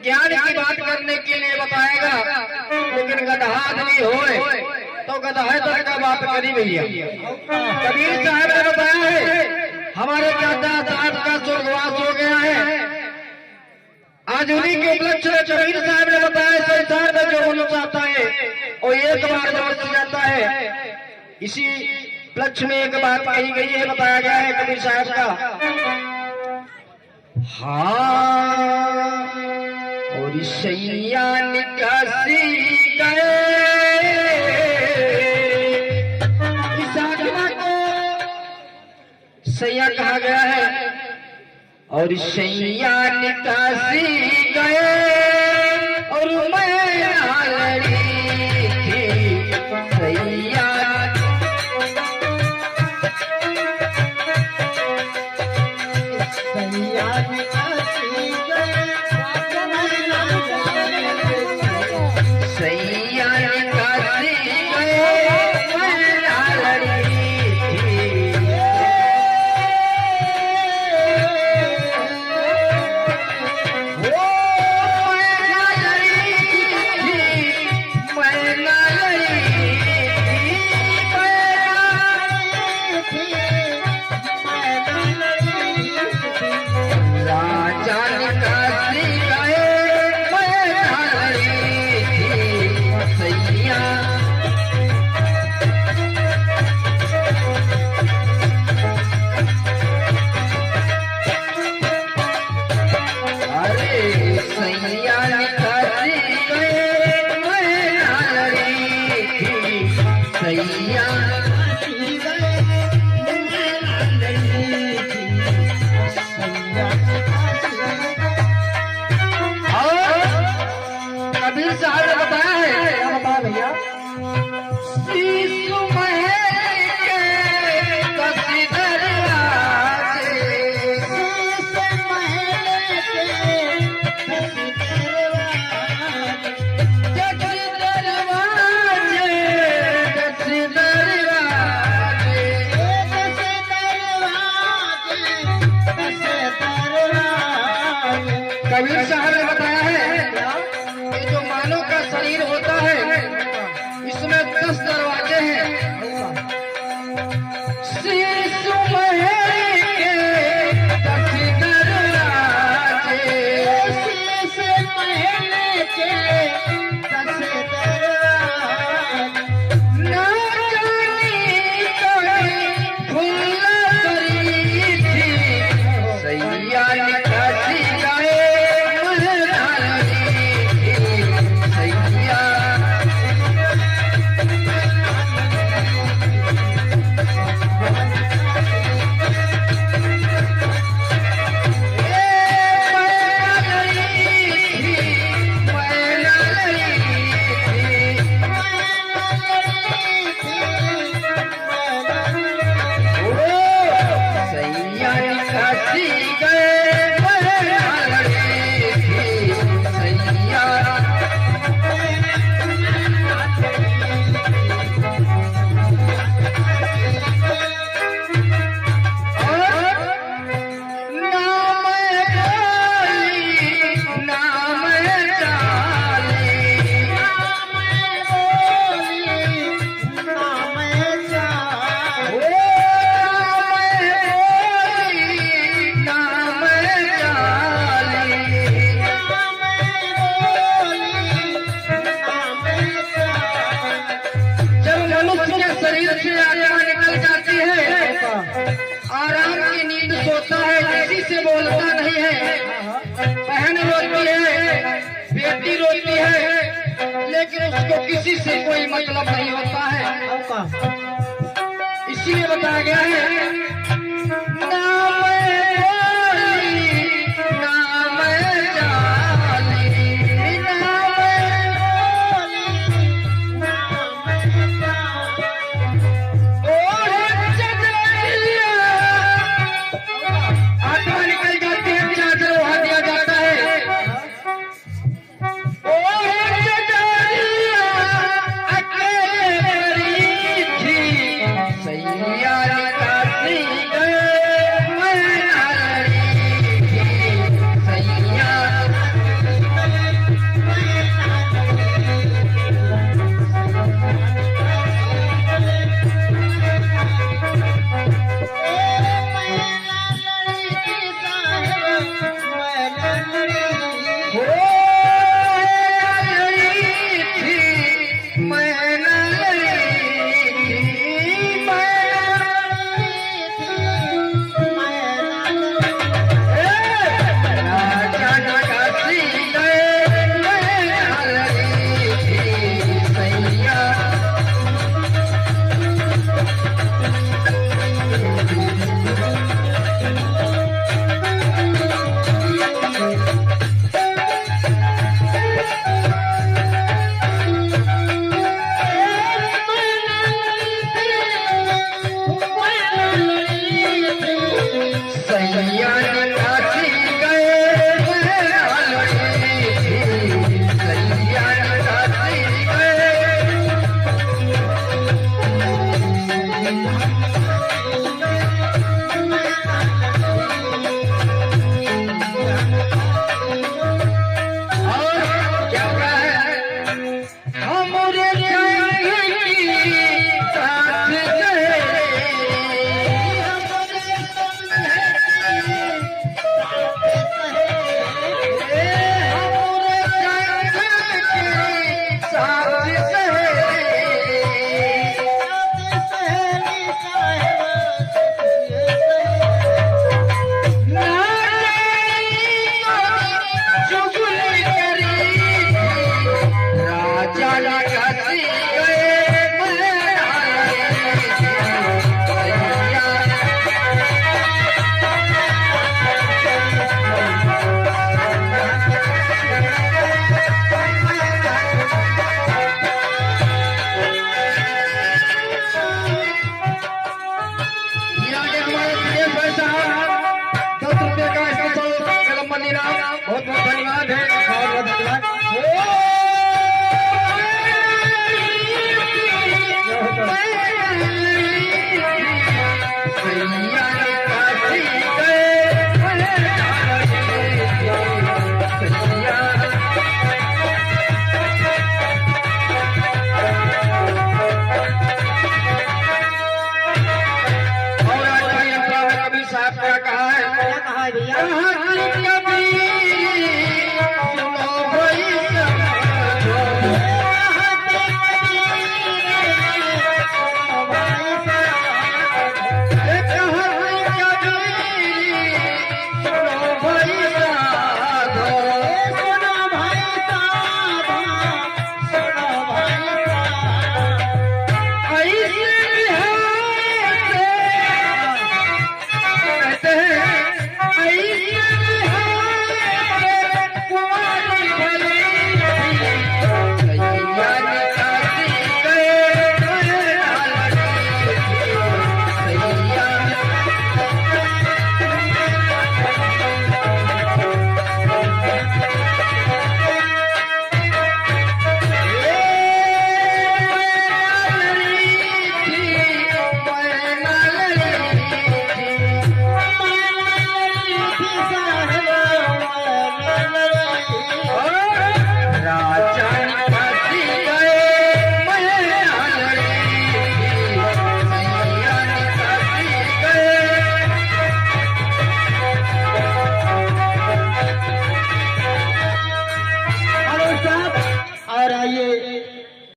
ज्ञान की बात करने के लिए बताएगा, लेकिन गधा आदमी होए तो गधाएतर का बात करी भैया। कबीर साहब ने बताया है हमारे दादा साहब का स्वर्गवास हो गया है। आज उन्हीं के उपलक्ष्य में कबीर साहब ने बताया संसार में जो होना चाहता है वो एक बार जब हो जाता है। इसी उपलक्ष्य में एक बात कही गई है, बताया गया है कबीर साहब का। हाँ और सैया निकासी गए, इस आत्मा को सैया कहा गया है। और सैया निकासी गए और मैं लड़ी थी सैया। कबीर साहब ने बताया है, क्या बताया भैया? शीशु महल के कसी दरवाजे, शीशु महल के कसी दरवाजे, कसी दरवाजे, कसी दरवाजे, कसी दरवाजे। कबीर साहब ने बताया है जो मानव का शरीर होता है इसमें 10 दरवाजे हैं। शीशु महल के 10 दरवाजे, शीशु महल के 10 दरवाजे। ना जानी कोई फूल करी थी सैया निकासी गए आराम की नींद सोता है, किसी से बोलता नहीं है। बहन रोती है, बेटी रोती है, लेकिन उसको किसी से कोई मतलब नहीं होता है। इसलिए बताया गया है ना है भैया।